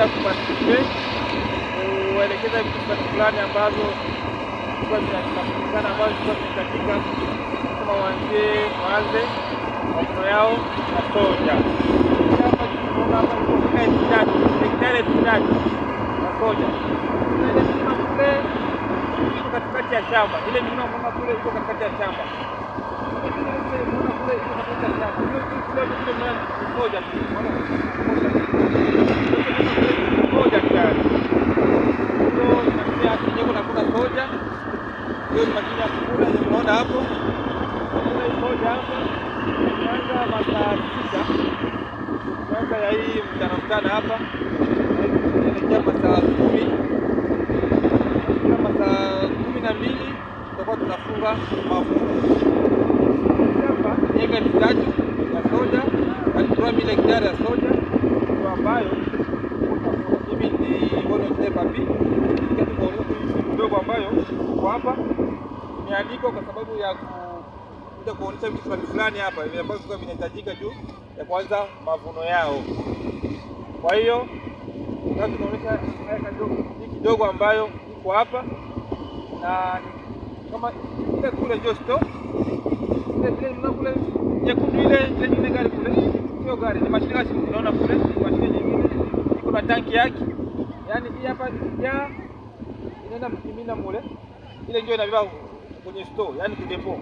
kuparticipate kuelekeza vitu fulani ambazo kwa vinapatikana ambazo zinahitajika kama waanze mavuno yao ya soja. Hapa tunaona hapa kuna hektari na soja. Ile milima kule iko katikati ya shamba. Ile milima kule iko katikati ya shamba. Hiyo ni mashine ya kuvuna unaona hapo. Kuna moja hapa. Kwanza masaa 6. Kwanza ya hii mchana hapa. Inaelekea masaa 10. Kama masaa 12 tutakuwa tunafunga mavuno. Hapa ni eka 3 ya soja, alitoa mile hektari ya soja kwa ambayo hivi ni bono papi. Ndogo ambayo kwa hapa imeandikwa kwa sababu ya kuja kuonyesha vitu fulani hapa hivi ambavyo vinahitajika juu ya kwanza mavuno yao. Kwa hiyo sasa tunaonyesha haya kidogo ambayo iko hapa, na kama ile kule ndio store ile kule nyekundu ile gari kule, sio gari, ni mashine gasi. Unaona kule mashine nyingine iko na tanki yake, yani hii hapa ya inaenda mkimina mule, ile ndio inabeba kwenye store, yani kudepo.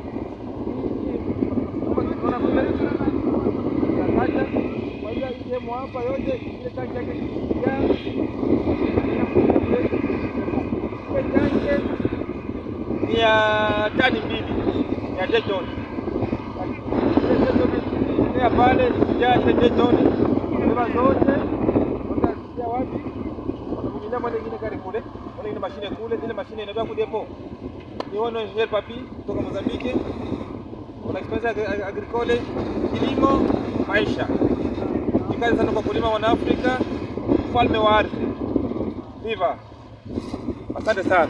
Kama tunaona kule tunakaja kwa hiyo hii sehemu hapa yote ile tanki yake ya ni ya tani 2 ya jetoni. Ile pale ya jetoni ndio zote watatia wapi? Wanakuja mmoja nyingine gari kule, wale ile mashine kule, ile mashine inabeba kudepo. Ni wao ndio papi kutoka Mozambique. Kuna experience agricole, kilimo, maisha. Ni kazi sana kwa kulima wana Afrika, ufalme wa ardhi. Viva. Asante sana.